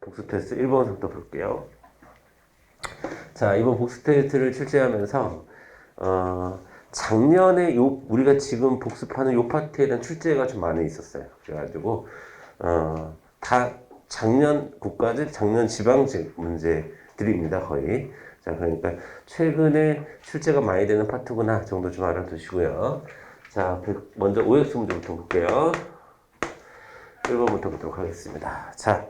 복수 테스트 1번부터 볼게요. 자, 이번 복수 테스트를 출제하면서 작년에 우리가 지금 복습하는 요 파트에 대한 출제가 좀 많이 있었어요. 그래가지고 다 작년 국가직, 작년 지방직 문제들입니다, 거의. 자, 그러니까 최근에 출제가 많이 되는 파트구나 정도 좀 알아두시고요. 자, 먼저 OX 문제부터 볼게요. 1번부터 보도록 하겠습니다. 자,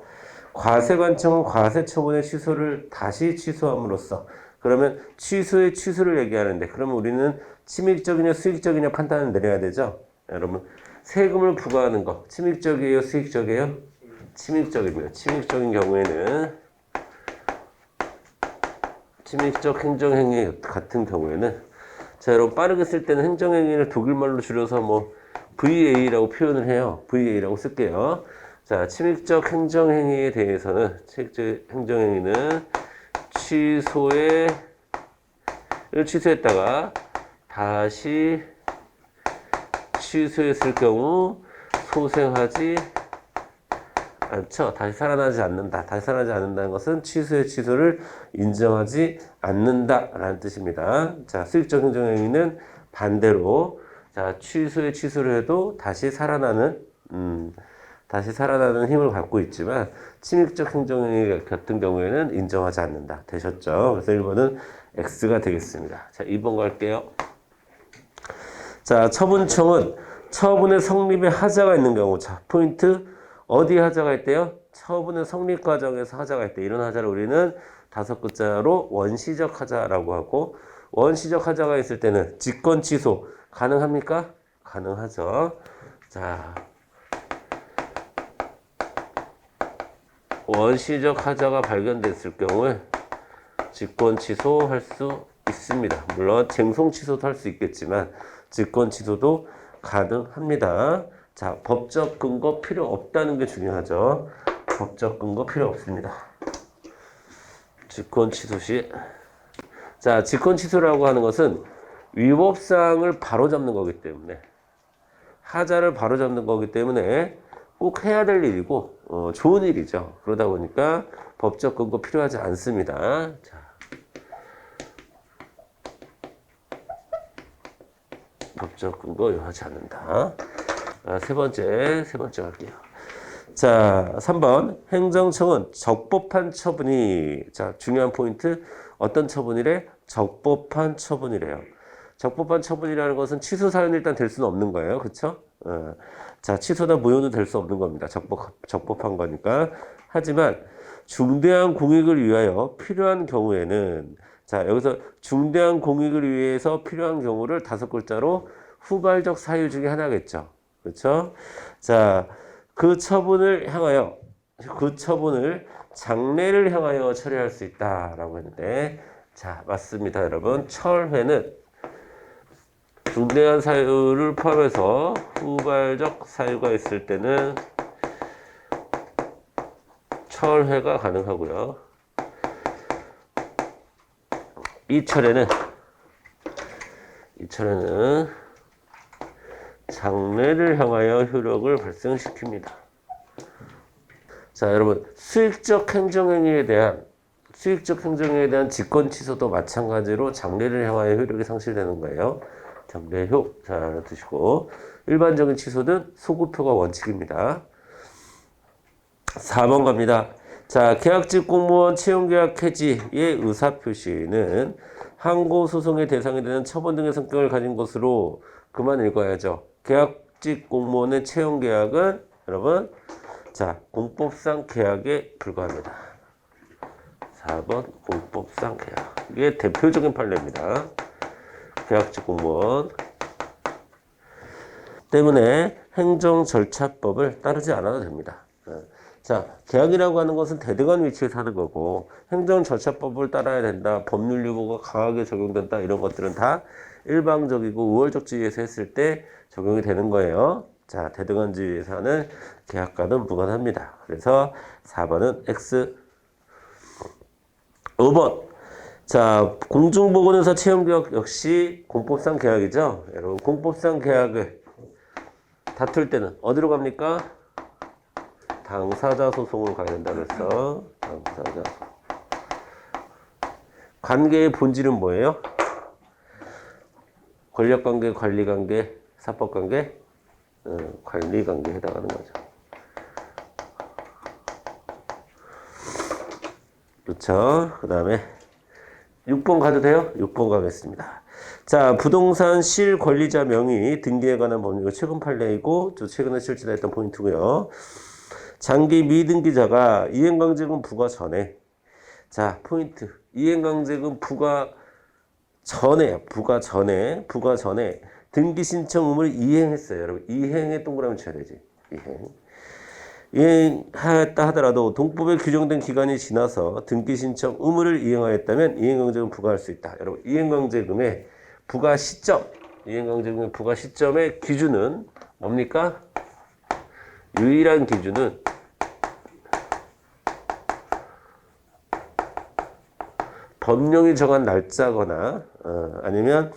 과세관청은 과세처분의 취소를 다시 취소함으로써, 그러면 취소의 취소를 얘기하는데, 그러면 우리는 침익적이냐 수익적이냐 판단을 내려야 되죠. 여러분, 세금을 부과하는 거 침익적이에요 수익적이에요? 침익적입니다. 침익적인 경우에는, 침익적 행정행위 같은 경우에는, 자, 여러분, 빠르게 쓸 때는 행정행위를 독일말로 줄여서 뭐 VA라고 표현을 해요. VA라고 쓸게요. 자, 침익적 행정행위에 대해서는, 침익적 행정행위는 취소했다가 다시 취소했을 경우 소생하지 않죠. 다시 살아나지 않는다. 다시 살아나지 않는다는 것은 취소의 취소를 인정하지 않는다라는 뜻입니다. 자, 수익적 행정행위는 반대로, 자, 취소의 취소를 해도 다시 살아나는 힘을 갖고 있지만, 침익적 행정행위 같은 경우에는 인정하지 않는다. 되셨죠? 그래서 1번은 X가 되겠습니다. 자, 2번 갈게요. 자, 처분청은 처분의 성립에 하자가 있는 경우, 자, 포인트, 어디 하자가 있대요? 처분의 성립 과정에서 하자가 있대. 이런 하자를 우리는 5글자로 원시적 하자라고 하고, 원시적 하자가 있을 때는 직권 취소 가능합니까? 가능하죠. 자, 원시적 하자가 발견됐을 경우에 직권 취소할 수 있습니다. 물론 쟁송 취소도 할 수 있겠지만 직권 취소도 가능합니다. 자, 법적 근거 필요 없다는 게 중요하죠. 법적 근거 필요 없습니다. 직권 취소 시, 자, 직권 취소라고 하는 것은 위법사항을 바로잡는 거기 때문에, 하자를 바로잡는 거기 때문에 꼭 해야 될 일이고 좋은 일이죠. 그러다 보니까 법적 근거 필요하지 않습니다. 자, 법적 근거 요하지 않는다. 세 번째 갈게요. 자, 3번. 행정청은 적법한 처분이, 자, 중요한 포인트, 어떤 처분이래? 적법한 처분이래요. 적법한 처분이라는 것은 취소 사유는 일단 될 수는 없는 거예요. 그쵸? 자, 취소나 무효는 될 수 없는 겁니다. 적법한 거니까. 하지만 중대한 공익을 위하여 필요한 경우에는, 자, 여기서 중대한 공익을 위해서 필요한 경우를 5글자로 후발적 사유 중에 하나겠죠. 그렇죠? 자, 그 처분을 장래를 향하여 처리할 수 있다라고 했는데, 자, 맞습니다, 여러분. 철회는 중대한 사유를 포함해서 후발적 사유가 있을 때는 철회가 가능하고요. 이 철회는 장래를 향하여 효력을 발생시킵니다. 자, 여러분, 수익적 행정행위에 대한 직권 취소도 마찬가지로 장래를 향하여 효력이 상실되는 거예요. 장래효. 자, 알아두시고, 일반적인 취소는 소급표가 원칙입니다. 4번 갑니다. 자, 계약직 공무원 채용계약 해지의 의사표시는 항고소송의 대상이 되는 처분 등의 성격을 가진 것으로, 그만 읽어야죠. 계약직 공무원의 채용계약은, 여러분, 자, 공법상 계약에 불과합니다. 4번 공법상 계약. 이게 대표적인 판례입니다. 계약직 공무원 때문에 행정절차법을 따르지 않아도 됩니다. 자, 계약이라고 하는 것은 대등한 위치에서 하는 거고, 행정절차법을 따라야 된다, 법률유보가 강하게 적용된다, 이런 것들은 다 일방적이고 우월적지위에서 했을 때 적용이 되는 거예요. 자, 대등한지위에서 하는 계약과는 무관합니다. 그래서 4번은 X. 5번. 자, 공중보건의사 채용계약 역시 공법상 계약이죠. 여러분, 공법상 계약을 다툴 때는 어디로 갑니까? 당사자 소송으로 가야 된다 그랬어. 당사자. 관계의 본질은 뭐예요? 권력관계, 관리관계, 사법관계? 관리관계에 해당하는 거죠. 그렇죠. 그 다음에 6번 가도 돼요? 6번 가겠습니다. 자, 부동산 실 권리자 명의 등기에 관한 법률 최근 판례이고 또 최근에 실시됐던 포인트고요. 장기 미등기자가 이행강제금 부과 전에 자, 포인트. 이행강제금 부과 전에 등기 신청 의무를 이행했어요. 여러분, 이행에 동그라미 쳐야 되지. 이행했다 하더라도 동법에 규정된 기간이 지나서 등기 신청 의무를 이행하였다면 이행강제금 부과할 수 있다. 여러분, 이행강제금의 부과 시점의 기준은 뭡니까? 유일한 기준은 법령이 정한 날짜거나 아니면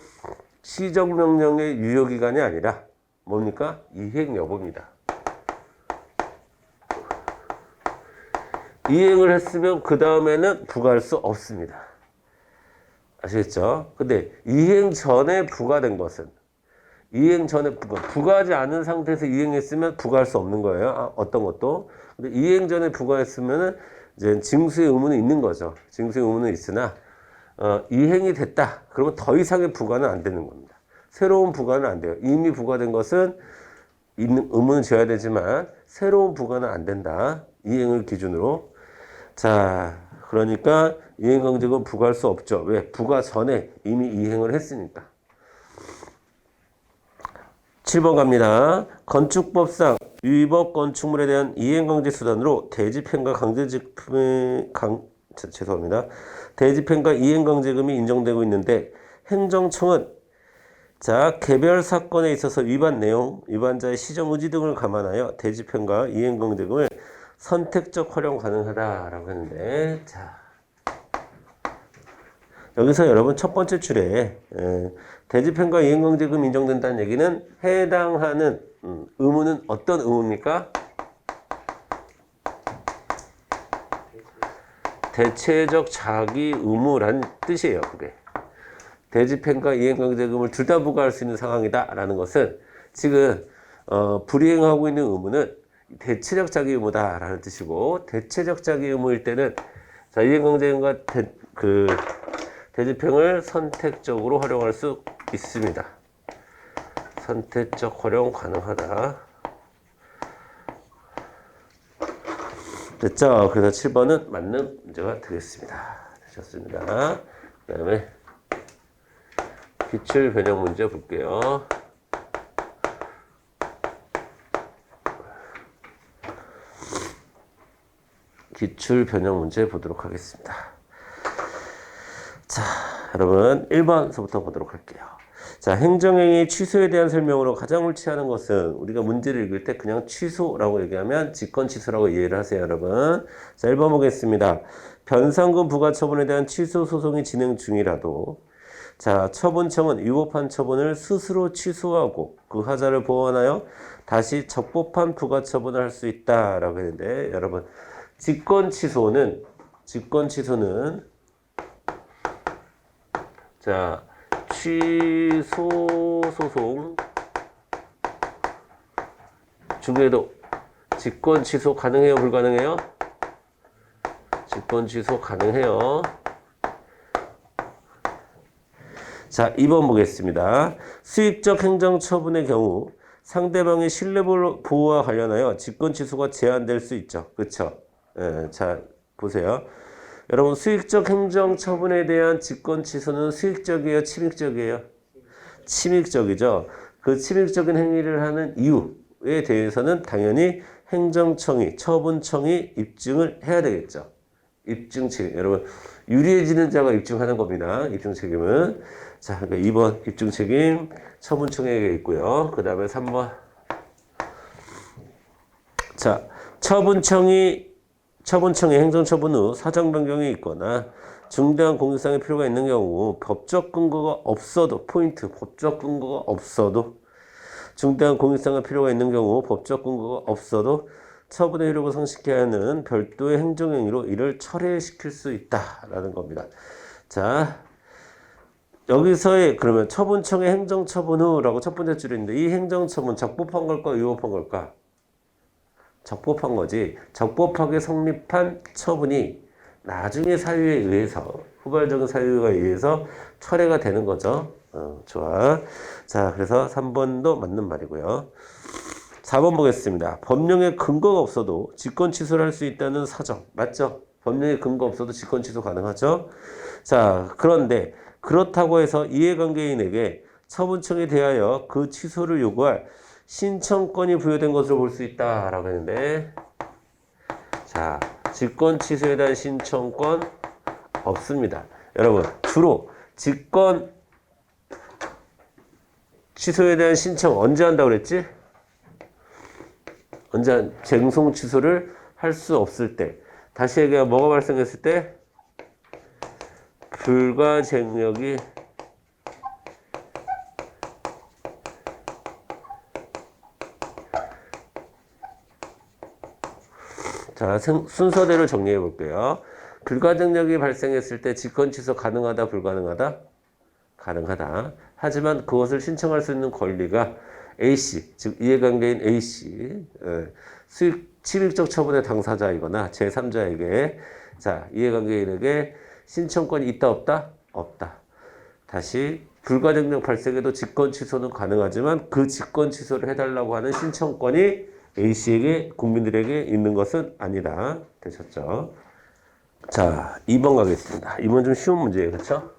시정명령의 유효기간이 아니라 뭡니까? 이행 여부입니다. 이행을 했으면 그 다음에는 부과할 수 없습니다. 아시겠죠? 근데 이행 전에 부과된 것은 부과하지 않은 상태에서 이행했으면 부과할 수 없는 거예요. 어떤 것도. 근데 이행 전에 부과했으면은 이제 징수의 의무는 있는 거죠. 징수의 의무는 있으나 이행이 됐다. 그러면 더 이상의 부과는 안 되는 겁니다. 새로운 부과는 안 돼요. 이미 부과된 것은 의무는 져야 되지만 새로운 부과는 안 된다. 이행을 기준으로. 자, 그러니까 이행강제금 부과할 수 없죠. 왜? 부과 전에 이미 이행을 했으니까. 7번 갑니다. 건축법상 위법 건축물에 대한 이행강제 수단으로 대집행과 대집행과 이행강제금이 인정되고 있는데 행정청은 자, 개별 사건에 있어서 위반 내용, 위반자의 시정 의지 등을 감안하여 대집행과 이행강제금을 선택적 활용 가능하다라고 했는데, 자, 여기서 여러분 첫 번째 줄에 대집행과 이행강제금 인정된다는 얘기는 해당하는 의무는 어떤 의무입니까? 대체적 자기 의무란 뜻이에요. 그게 대집행과 이행강제금을 둘 다 부과할 수 있는 상황이다라는 것은 지금 불이행하고 있는 의무는 대체적 자기 의무다라는 뜻이고, 대체적 자기 의무일 때는 자, 이행강제금과 대집행을 선택적으로 활용할 수 있습니다. 선택적 활용 가능하다. 됐죠? 그래서 7번은 맞는 문제가 되겠습니다. 되셨습니다. 그 다음에 기출 변형 문제 볼게요. 기출 변형 문제 보도록 하겠습니다. 자, 여러분 1번서부터 보도록 할게요. 자, 행정행위 취소에 대한 설명으로 가장 옳지 않은 것은 우리가 문제를 읽을 때 그냥 취소라고 얘기하면 직권 취소라고 이해를 하세요, 여러분. 자, 1번 보겠습니다. 변상금 부과 처분에 대한 취소 소송이 진행 중이라도 자, 처분청은 위법한 처분을 스스로 취소하고 그 하자를 보완하여 다시 적법한 부과 처분을 할 수 있다라고 했는데, 여러분 직권 취소는 자, 취소 소송 중에도 직권 취소 가능해요, 불가능해요? 직권 취소 가능해요. 자, 2번 보겠습니다. 수익적 행정 처분의 경우 상대방의 신뢰 보호와 관련하여 직권 취소가 제한될 수 있죠. 그렇죠? 예, 자, 보세요. 여러분, 수익적 행정 처분에 대한 직권 취소는 수익적이에요, 침익적이에요? 침익적이죠. 그 침익적인 행위를 하는 이유에 대해서는 당연히 행정청이, 처분청이 입증을 해야 되겠죠. 입증 책임. 여러분, 유리해지는 자가 입증하는 겁니다. 입증 책임은. 자, 그러니까 2번 입증 책임 처분청에게 있고요. 그 다음에 3번. 자, 처분청의 행정처분 후 사정 변경이 있거나 중대한 공익상의 필요가 있는 경우 법적 근거가 없어도 포인트 법적 근거가 없어도 중대한 공익상의 필요가 있는 경우 법적 근거가 없어도 처분의 효력을 성취케 하는 별도의 행정행위로 이를 철회시킬 수 있다라는 겁니다. 자, 여기서의 그러면 처분청의 행정처분 후라고 첫 번째 줄인데 이 행정처분 적법한 걸까 위법한 걸까? 적법한 거지. 적법하게 성립한 처분이 나중에 사유에 의해서 후발적인 사유에 의해서 철회가 되는 거죠. 좋아. 자, 그래서 3번도 맞는 말이고요. 4번 보겠습니다. 법령에 근거가 없어도 직권 취소를 할 수 있다는 사정. 맞죠? 법령에 근거 없어도 직권 취소 가능하죠? 자, 그런데 그렇다고 해서 이해관계인에게 처분청에 대하여 그 취소를 요구할 신청권이 부여된 것으로 볼 수 있다라고 했는데, 자, 직권 취소에 대한 신청권 없습니다. 여러분, 주로 직권 취소에 대한 신청 언제 한다고 그랬지? 언제 쟁송 취소를 할 수 없을 때. 다시 얘기하면 뭐가 발생했을 때? 불가쟁력이 자, 순서대로 정리해 볼게요. 불가증력이 발생했을 때 직권 취소 가능하다, 불가능하다? 가능하다. 하지만 그것을 신청할 수 있는 권리가 A씨, 즉 이해관계인 A씨, 수익적 처분의 당사자이거나 제3자에게, 자, 이해관계인에게 신청권이 있다, 없다? 없다. 다시 불가증력 발생에도 직권 취소는 가능하지만 그 직권 취소를 해달라고 하는 신청권이 A씨에게, 국민들에게 있는 것은 아니다. 되셨죠? 자, 2번 가겠습니다. 2번 좀 쉬운 문제예요. 그렇죠?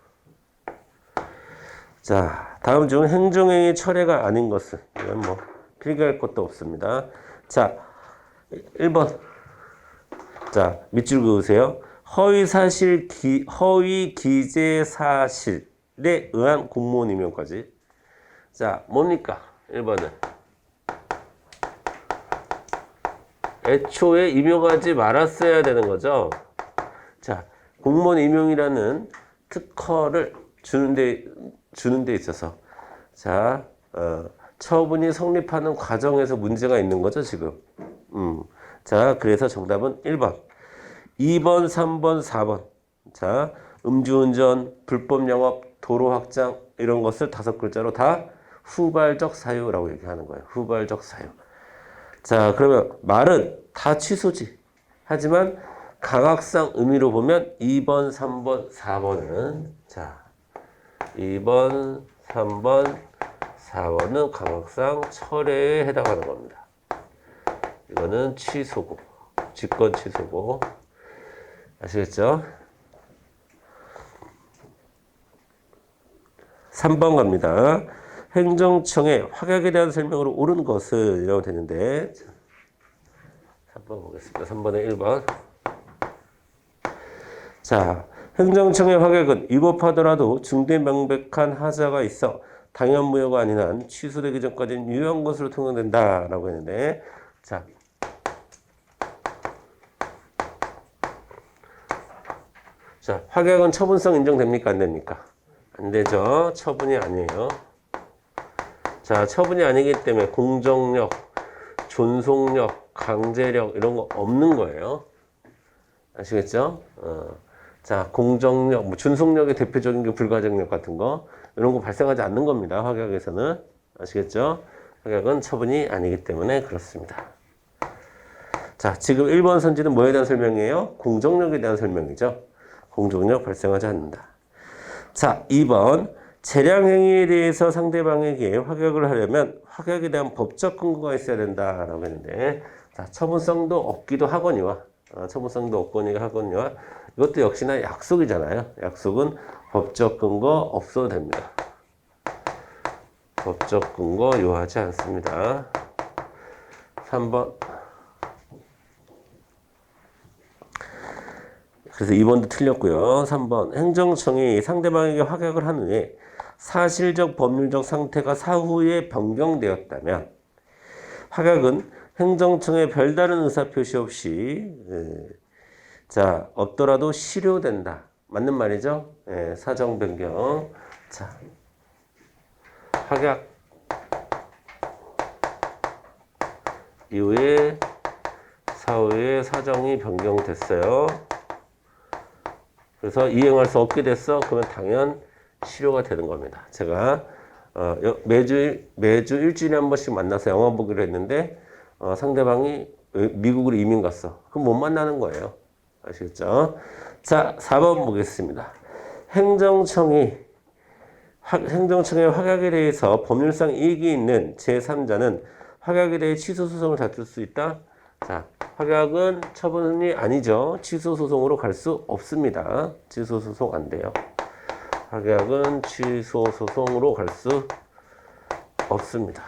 자, 다음 중 행정행위 철회가 아닌 것은, 이건 뭐 필기할 것도 없습니다. 자, 1번. 자, 밑줄 그으세요. 허위 기재 사실에 의한 공무원 임용까지. 자, 뭡니까? 1번은. 애초에 임용하지 말았어야 되는 거죠. 자, 공무원 임용이라는 특허를 주는 데 있어서, 자, 처분이 성립하는 과정에서 문제가 있는 거죠, 지금. 자, 그래서 정답은 1번. 2번, 3번, 4번. 자, 음주운전, 불법 영업, 도로 확장, 이런 것을 5글자로 다 후발적 사유라고 얘기하는 거예요. 후발적 사유. 자, 그러면 말은 다 취소지. 하지만 강학상 의미로 보면 2번, 3번, 4번은, 자, 2번, 3번, 4번은 강학상 철회에 해당하는 겁니다. 이거는 취소고, 직권 취소고. 아시겠죠? 3번 갑니다. 행정청의 확약에 대한 설명으로 옳은 것은 이라고 되는데, 3번 보겠습니다. 3번에 1번. 자, 행정청의 확약은 위법하더라도 중대 명백한 하자가 있어 당연무효가 아닌 한 취소되기 전까지는 유효한 것으로 통용된다라고 했는데, 자, 확약은 처분성 인정됩니까? 안 됩니까? 안 되죠. 처분이 아니에요. 자, 처분이 아니기 때문에 공정력, 존속력, 강제력 이런 거 없는 거예요. 아시겠죠? 자, 공정력, 뭐 존속력의 대표적인 게 불가증력 같은 거 이런 거 발생하지 않는 겁니다. 확약에서는. 아시겠죠? 확약은 처분이 아니기 때문에 그렇습니다. 자, 지금 1번 선지는 뭐에 대한 설명이에요? 공정력에 대한 설명이죠. 공정력 발생하지 않는다. 자, 2번. 재량행위에 대해서 상대방에게 확약을 하려면 확약에 대한 법적 근거가 있어야 된다라고 했는데, 자, 처분성도 없기도 하거니와, 처분성도 없거니와 하거니와, 이것도 역시나 약속이잖아요. 약속은 법적 근거 없어도 됩니다. 법적 근거 요하지 않습니다. 3번. 그래서 2번도 틀렸고요. 3번. 행정청이 상대방에게 확약을 한 후에 사실적 법률적 상태가 사후에 변경되었다면 확약은 행정청의 별다른 의사표시 없이 자, 없더라도 실효된다. 맞는 말이죠? 사정 변경. 자, 확약 이후에 사후에 사정이 변경됐어요. 그래서 이행할 수 없게 됐어. 그러면 당연 실효가 되는 겁니다. 제가 매주 일주일에 한 번씩 만나서 영화 보기로 했는데 상대방이 미국으로 이민 갔어. 그럼 못 만나는 거예요. 아시겠죠? 자, 4번 보겠습니다. 행정청의 확약에 대해서 법률상 이익이 있는 제3자는 확약에 대해 취소 소송을 다툴 수 있다. 자, 확약은 처분이 아니죠. 취소 소송으로 갈 수 없습니다. 취소 소송 안 돼요. 확약은 취소 소송으로 갈 수 없습니다.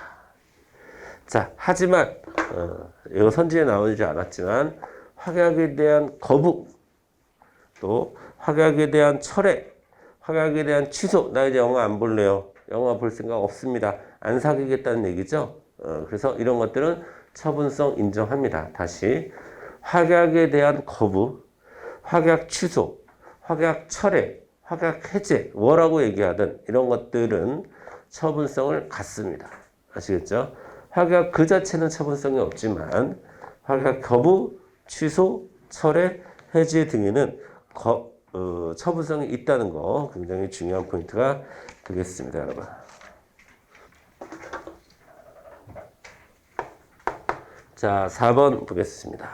자, 하지만 이거 선지에 나오지 않았지만 확약에 대한 거부, 또 확약에 대한 철회, 확약에 대한 취소, 나 이제 영화 안 볼래요. 영화 볼 생각 없습니다. 안 사귀겠다는 얘기죠. 그래서 이런 것들은 처분성 인정합니다. 다시 확약에 대한 거부, 확약 취소, 확약 철회, 확약 해제, 뭐라고 얘기하든 이런 것들은 처분성을 갖습니다. 아시겠죠? 확약 그 자체는 처분성이 없지만 확약 거부, 취소, 철회, 해제 등에는 처분성이 있다는 거 굉장히 중요한 포인트가 되겠습니다, 여러분. 자, 4번 보겠습니다.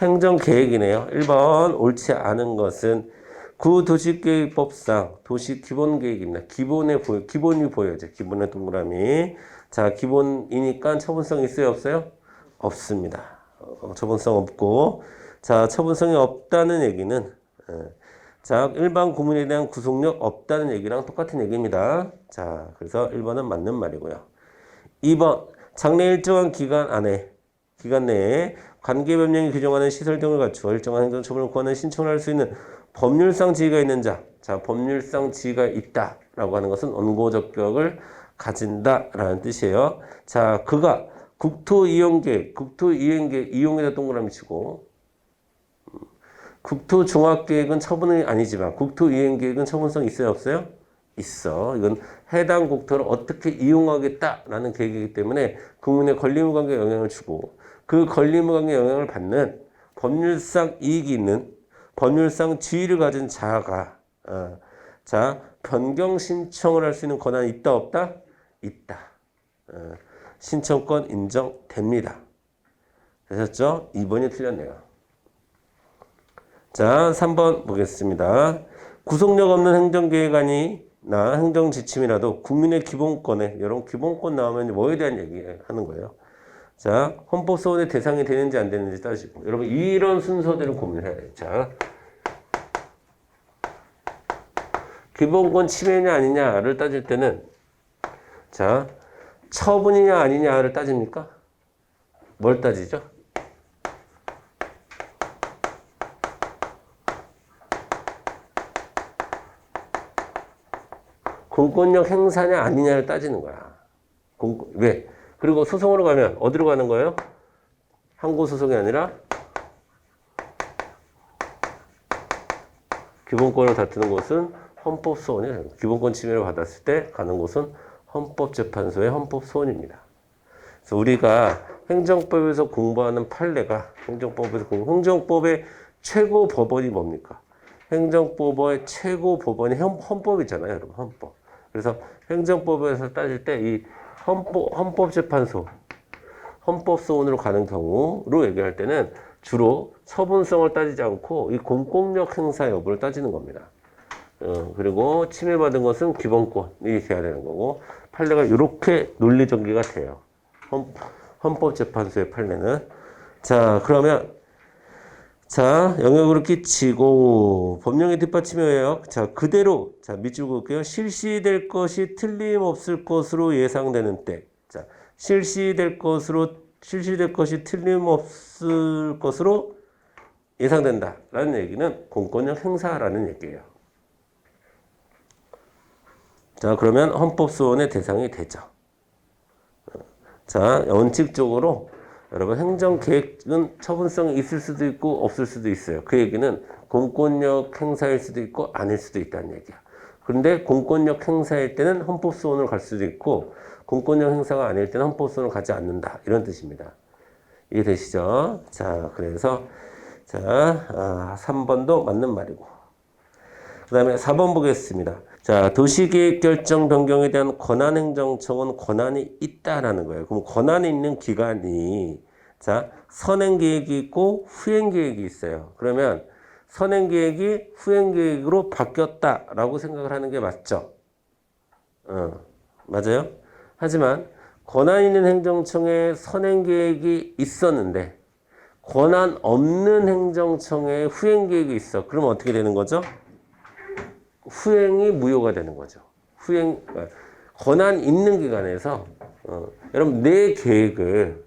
행정계획이네요. 1번 옳지 않은 것은 구도시계획법상 도시기본계획입니다. 기본이 보여야죠. 기본의 동그라미. 자, 기본이니까 처분성이 있어요, 없어요? 없습니다. 처분성 없고. 자, 처분성이 없다는 얘기는 자, 일반 구문에 대한 구속력 없다는 얘기랑 똑같은 얘기입니다. 자, 그래서 1번은 맞는 말이고요. 2번 장래 일정한 기간 내에 관계법령이 규정하는 시설 등을 갖추어 일정한 행정처분을 구하는 신청을 할 수 있는 법률상 지위가 있는 자. 자, 법률상 지위가 있다라고 하는 것은 원고적격을 가진다라는 뜻이에요. 자, 그가 국토이용계획, 이용에다 동그라미 치고 국토종합계획은 처분이 아니지만 국토이용계획은 처분성 있어요, 없어요? 있어. 이건 해당 국토를 어떻게 이용하겠다라는 계획이기 때문에 국민의 권리무관계 영향을 주고 그 권리무관계 영향을 받는 법률상 이익이 있는 법률상 지위를 가진 자가 자, 변경 신청을 할 수 있는 권한이 있다, 없다? 있다. 신청권 인정됩니다. 되셨죠? 2번이 틀렸네요. 자, 3번 보겠습니다. 구속력 없는 행정계획안이나 행정지침이라도 국민의 기본권에, 여러분 기본권 나오면 뭐에 대한 얘기 하는 거예요? 자, 헌법소원의 대상이 되는지 안 되는지 따지고. 여러분, 이런 순서대로 고민해야 돼요. 자, 기본권 침해냐 아니냐를 따질 때는, 자, 처분이냐 아니냐를 따집니까? 뭘 따지죠? 공권력 행사냐 아니냐를 따지는 거야. 왜? 그리고 소송으로 가면 어디로 가는 거예요? 항고소송이 아니라 기본권을 다투는 곳은 헌법소원이에요. 기본권 침해를 받았을 때 가는 곳은 헌법재판소의 헌법소원입니다. 그래서 우리가 행정법에서 공부하는 판례가 행정법의 최고 법원이 뭡니까? 행정법의 최고 법원이 헌법이잖아요, 여러분. 헌법. 그래서 행정법에서 따질 때 이 헌법재판소, 헌법소원으로 가는 경우로 얘기할 때는 주로 처분성을 따지지 않고 이 공권력 행사 여부를 따지는 겁니다. 그리고 침해받은 것은 기본권이 돼야 되는 거고 판례가 이렇게 논리 전개가 돼요. 헌법재판소의 판례는. 자, 그러면 자, 영역으로 끼치고 법령의 뒷받침에 의하여 자, 그대로 자, 밑줄 그을게요. 실시될 것이 틀림없을 것으로 예상되는 때. 자, 실시될 것이 틀림없을 것으로 예상된다라는 얘기는 공권력 행사라는 얘기예요. 자, 그러면 헌법소원의 대상이 되죠. 자, 원칙적으로 여러분 행정계획은 처분성이 있을 수도 있고 없을 수도 있어요. 그 얘기는 공권력 행사일 수도 있고 아닐 수도 있다는 얘기야. 그런데 공권력 행사일 때는 헌법소원을 갈 수도 있고 공권력 행사가 아닐 때는 헌법소원을 가지 않는다. 이런 뜻입니다. 이해되시죠? 자, 그래서, 자, 3번도 맞는 말이고. 그 다음에 4번 보겠습니다. 자, 도시계획 결정 변경에 대한 권한행정청은 권한이 있다라는 거예요. 그럼 권한이 있는 기관이, 자, 선행계획이 있고 후행계획이 있어요. 그러면 선행계획이 후행계획으로 바뀌었다라고 생각을 하는 게 맞죠? 맞아요? 하지만 권한 있는 행정청에 선행계획이 있었는데 권한 없는 행정청에 후행계획이 있어. 그러면 어떻게 되는 거죠? 후행이 무효가 되는 거죠. 권한 있는 기관에서 여러분 내 계획을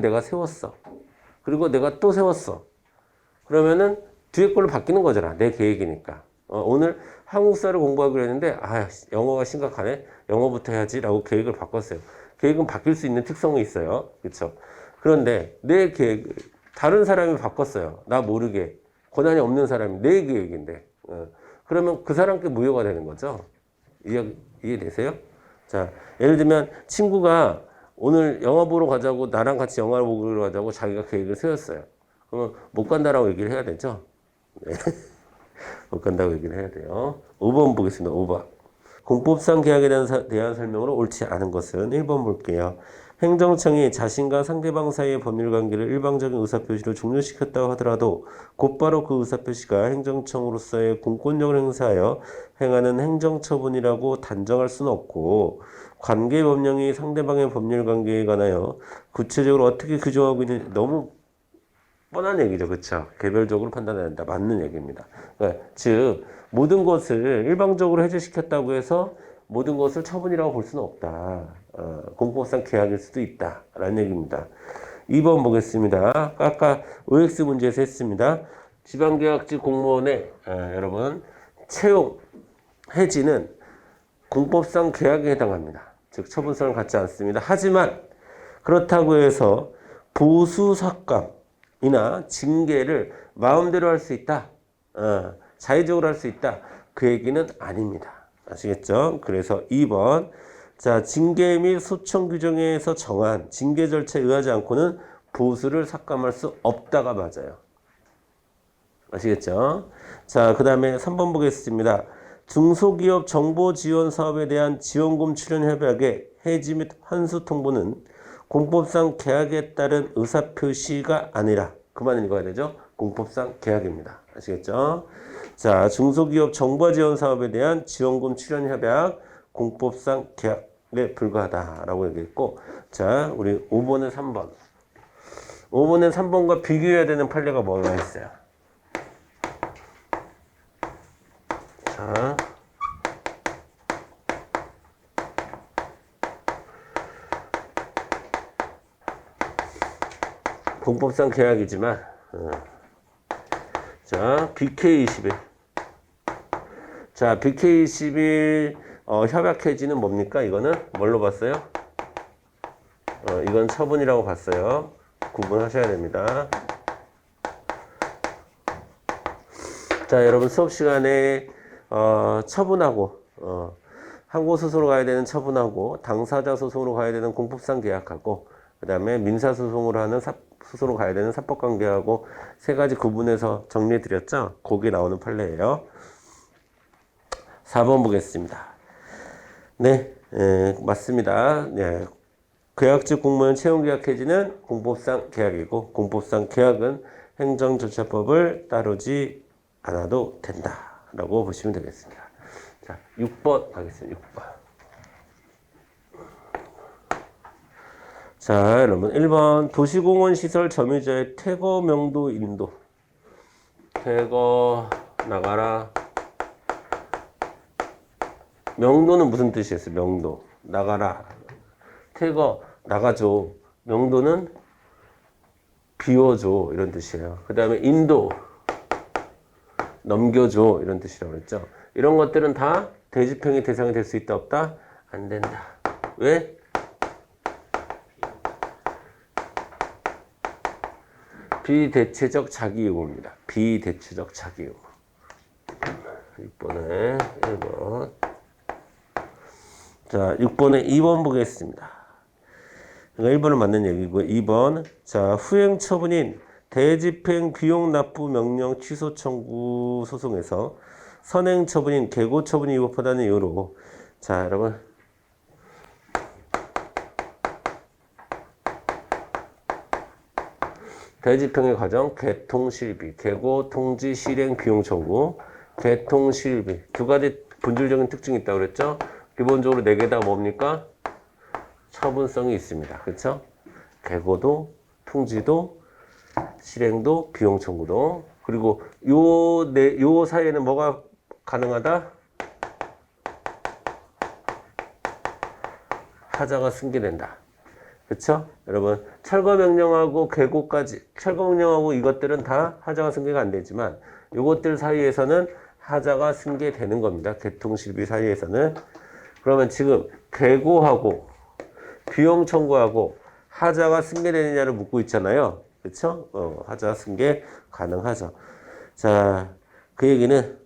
내가 세웠어. 그리고 내가 또 세웠어. 그러면은 뒤에 걸로 바뀌는 거잖아. 내 계획이니까. 오늘 한국사를 공부하기로 했는데 영어가 심각하네. 영어부터 해야지라고 계획을 바꿨어요. 계획은 바뀔 수 있는 특성이 있어요. 그렇죠? 그런데 내 계획 다른 사람이 바꿨어요. 나 모르게. 권한이 없는 사람이 내 계획인데. 그러면 그 사람께 무효가 되는 거죠. 이해되세요? 자, 예를 들면 친구가 오늘 영화 보러 가자고 나랑 같이 영화를 보러 가자고 자기가 계획을 세웠어요. 그러면 못 간다라고 얘기를 해야 되죠. 네. 못 간다고 얘기를 해야 돼요. 5번 보겠습니다. 5번. 공법상 계약에 대한 설명으로 옳지 않은 것은 1번 볼게요. 행정청이 자신과 상대방 사이의 법률관계를 일방적인 의사표시로 종료시켰다고 하더라도 곧바로 그 의사표시가 행정청으로서의 공권력을 행사하여 행하는 행정처분이라고 단정할 수는 없고 관계법령이 상대방의 법률관계에 관하여 구체적으로 어떻게 규정하고 있는지 너무 뻔한 얘기죠. 그렇죠? 개별적으로 판단해야 된다. 맞는 얘기입니다. 그러니까 즉 모든 것을 일방적으로 해제시켰다고 해서 모든 것을 처분이라고 볼 수는 없다. 공법상 계약일 수도 있다라는 얘기입니다. 2번 보겠습니다. 아까 OX 문제에서 했습니다. 지방계약직 공무원의 여러분 채용, 해지는 공법상 계약에 해당합니다. 즉 처분성을 갖지 않습니다. 하지만 그렇다고 해서 보수 삭감이나 징계를 마음대로 할 수 있다. 자의적으로 할 수 있다. 그 얘기는 아닙니다. 아시겠죠? 그래서 2번. 자, 징계 및 소청 규정에서 정한 징계 절차에 의하지 않고는 보수를 삭감할 수 없다가 맞아요. 아시겠죠? 자, 그 다음에 3번 보겠습니다. 중소기업 정보 지원 사업에 대한 지원금 출연 협약의 해지 및 환수 통보는 공법상 계약에 따른 의사표시가 아니라 그만 읽어야 되죠? 공법상 계약입니다. 아시겠죠? 자, 중소기업 정보 지원 사업에 대한 지원금 출연 협약 공법상 계약에 불과하다라고 얘기했고, 자, 우리 5번에 3번. 5번에 3번과 비교해야 되는 판례가 뭐가 있어요? 자, 공법상 계약이지만, 자, BK21. 자, BK21 협약 해지는 뭡니까? 이거는 뭘로 봤어요? 이건 처분이라고 봤어요. 구분하셔야 됩니다. 자, 여러분 수업 시간에 처분하고 항고 소송으로 가야 되는 처분하고 당사자 소송으로 가야 되는 공법상 계약하고 그 다음에 민사 소송으로 하는 소송으로 가야 되는 사법관계하고 세 가지 구분해서 정리해 드렸죠? 거기에 나오는 판례예요. 4번 보겠습니다. 네, 맞습니다. 네. 계약직 공무원 채용계약 해지는 공법상 계약이고 공법상 계약은 행정절차법을 따르지 않아도 된다라고 보시면 되겠습니다. 자, 6번 가겠습니다. 6번. 자, 여러분 1번 도시공원시설 점유자의 퇴거 명도 인도. 퇴거 나가라. 명도는 무슨 뜻이었어요? 명도. 나가라. 퇴거 나가줘. 명도는 비워줘. 이런 뜻이에요. 그 다음에 인도. 넘겨줘. 이런 뜻이라고 그랬죠. 이런 것들은 다 대집행의 대상이 될 수 있다 없다? 안 된다. 왜? 비대체적 자기의무입니다. 비대체적 자기의무. 6번에 1번. 자, 6번에 2번 보겠습니다. 그러니까 1번은 맞는 얘기고 2번 자 후행 처분인 대집행 비용 납부 명령 취소 청구 소송에서 선행 처분인 개고 처분이 위법하다는 이유로 자 여러분 대집행의 과정 개통실비 개고 통지 실행 비용 청구 개통실비 두 가지 본질적인 특징이 있다고 그랬죠. 기본적으로 4개 다 뭡니까? 처분성이 있습니다. 그렇죠? 개고도 통지도 실행도 비용 청구도 그리고 요 사이에는 뭐가 가능하다? 하자가 승계된다. 그렇죠? 여러분 철거 명령하고 개고까지 철거 명령하고 이것들은 다 하자가 승계가 안 되지만 요것들 사이에서는 하자가 승계되는 겁니다. 개통실비 사이에서는. 그러면 지금 개고하고 비용 청구하고 하자가 승계되느냐를 묻고 있잖아요. 그렇죠? 하자 승계 가능하죠. 자, 그 얘기는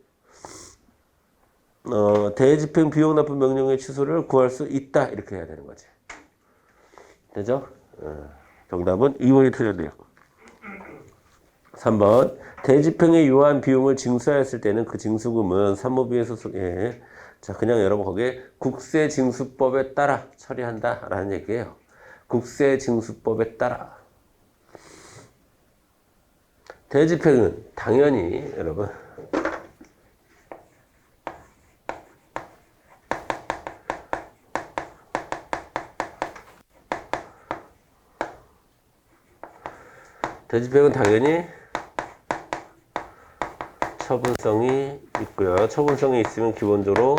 대집행 비용 납부 명령의 취소를 구할 수 있다 이렇게 해야 되는 거지. 되죠? 정답은 2번이 틀렸네요. 3번 대집행에 유한 비용을 징수하였을 때는 그 징수금은 사무비에 소속해 자 그냥 여러분 거기에 국세징수법에 따라 처리한다 라는 얘기예요. 국세징수법에 따라 대집행은 당연히 여러분 대집행은 당연히 처분성이 있고요. 처분성이 있으면 기본적으로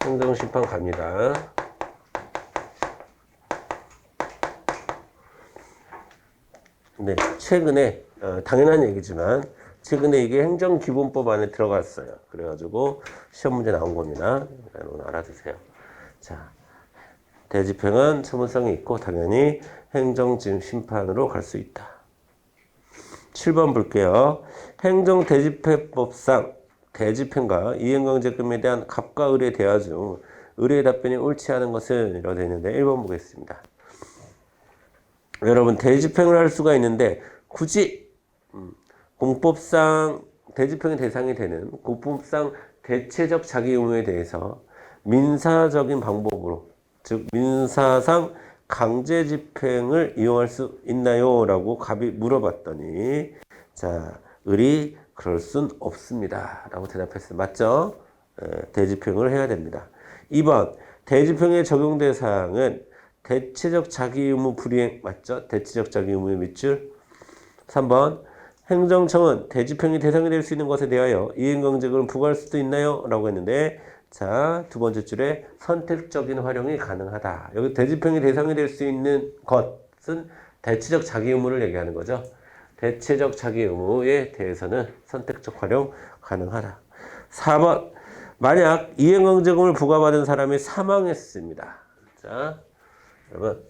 행정심판 갑니다. 네, 최근에 당연한 얘기지만 최근에 이게 행정기본법 안에 들어갔어요. 그래가지고 시험 문제 나온 겁니다. 여러분 알아두세요. 자, 대집행은 처분성이 있고 당연히 행정심판으로 갈 수 있다. 7번 볼게요. 행정대집행법상 대집행과 이행강제금에 대한 갑과 을의 대화 중 을의 답변이 옳지 않은 것은 이라고 되어 있는데 1번 보겠습니다. 여러분 대집행을 할 수가 있는데 굳이 공법상 대집행의 대상이 되는 공법상 대체적 자기 의무에 대해서 민사적인 방법으로 즉 민사상 강제 집행을 이용할 수 있나요? 라고 갑이 물어봤더니 자 을이 그럴 순 없습니다 라고 대답했어요. 맞죠? 대집행을 해야 됩니다. 2번 대집행의 적용 대상은 대체적 자기 의무 불이행 맞죠? 대체적 자기 의무의 밑줄 3번 행정청은 대집행의 대상이 될 수 있는 것에 대하여 이행강제금을 부과할 수도 있나요? 라고 했는데 자, 두 번째 줄에 선택적인 활용이 가능하다. 여기 대집행의 대상이 될 수 있는 것은 대체적 자기 의무를 얘기하는 거죠. 대체적 자기 의무에 대해서는 선택적 활용 가능하다. 4번 만약 이행강제금을 부과받은 사람이 사망했습니다. 자, 여러분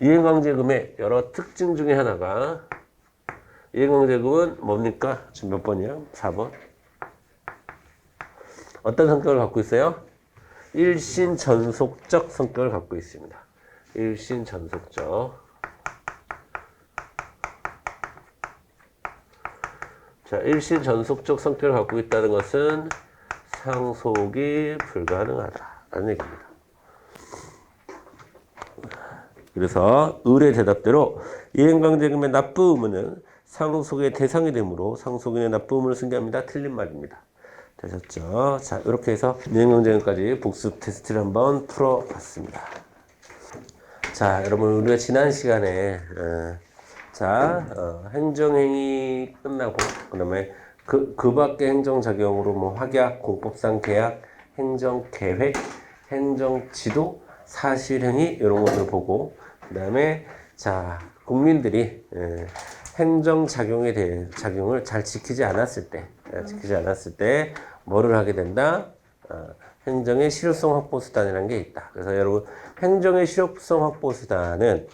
이행강제금의 여러 특징 중에 하나가 이행강제금은 뭡니까? 지금 몇 번이야? 4번. 어떤 성격을 갖고 있어요? 일신 전속적 성격을 갖고 있습니다. 일신 전속적. 자, 일신 전속적 성격을 갖고 있다는 것은 상속이 불가능하다라는 얘기입니다. 그래서 을의 대답대로 이행강제금의 납부 의무는 상속의 대상이 되므로 상속인의 납부 의무를 승계합니다. 틀린 말입니다. 되셨죠? 자, 이렇게 해서 이행강제금까지 복습 테스트를 한번 풀어봤습니다. 자, 여러분 우리가 지난 시간에 행정행위 끝나고 그다음에 그 밖의 행정작용으로 뭐 확약, 공법상 계약, 행정계획, 행정지도, 사실행위 이런 것을 보고 그다음에 자 국민들이 행정작용에 대해 작용을 잘 지키지 않았을 때 뭐를 하게 된다? 행정의 실효성 확보 수단이라는 게 있다. 그래서 여러분 행정의 실효성 확보 수단은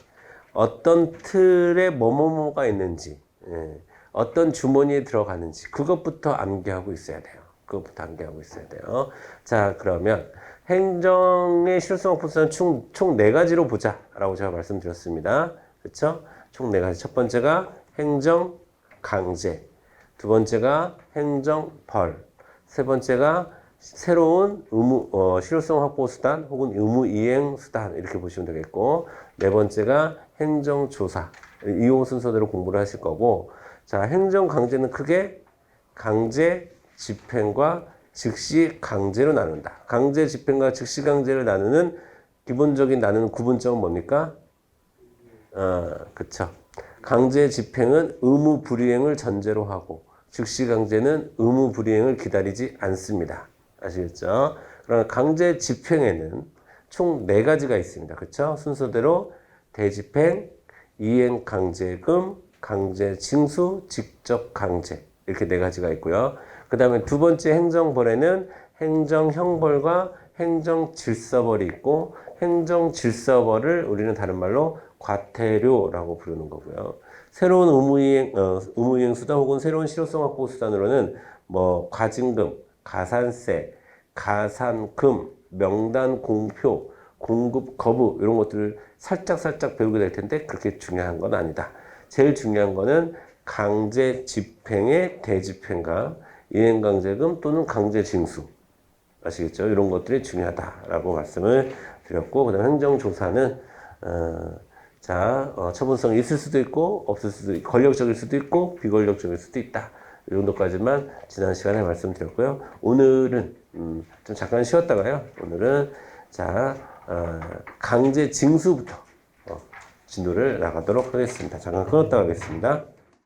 어떤 틀에 뭐뭐뭐가 있는지 어떤 주머니에 들어가는지 그것부터 암기하고 있어야 돼요. 자 그러면 행정의 실효성 확보 수단은 총 네 가지로 보자라고 제가 말씀드렸습니다. 그렇죠? 총 네 가지. 첫 번째가 행정 강제, 두 번째가 행정 벌, 세 번째가 새로운 실효성 확보 수단 혹은 의무 이행 수단 이렇게 보시면 되겠고, 네 번째가 행정 조사. 이 순서대로 공부를 하실 거고, 자, 행정 강제는 크게 강제 집행과 즉시 강제로 나눈다. 강제 집행과 즉시 강제를 나누는 기본적인 나누는 구분점은 뭡니까? 그쵸. 강제 집행은 의무 불이행을 전제로 하고, 즉시 강제는 의무 불이행을 기다리지 않습니다. 아시겠죠? 그러나 강제 집행에는 총 네 가지가 있습니다. 그쵸? 순서대로 대집행, 이행 강제금, 강제 징수, 직접 강제. 이렇게 네 가지가 있고요. 그 다음에 두 번째 행정벌에는 행정형벌과 행정질서벌이 있고, 행정질서벌을 우리는 다른 말로 과태료라고 부르는 거고요. 새로운 의무이행 수단 혹은 새로운 실효성 확보 수단으로는 뭐 과징금, 가산세, 가산금, 명단 공표, 공급 거부 이런 것들을 살짝 배우게 될 텐데 그렇게 중요한 건 아니다. 제일 중요한 거는 강제 집행의 대집행과 이행강제금 또는 강제징수. 아시겠죠? 이런 것들이 중요하다라고 말씀을 드렸고, 그 다음 행정조사는, 처분성이 있을 수도 있고, 없을 수도 있고, 권력적일 수도 있고, 비권력적일 수도 있다. 이 정도까지만 지난 시간에 말씀드렸고요. 오늘은, 좀 잠깐 쉬었다가요. 오늘은, 강제징수부터 진도를 나가도록 하겠습니다. 잠깐 끊었다 가겠습니다.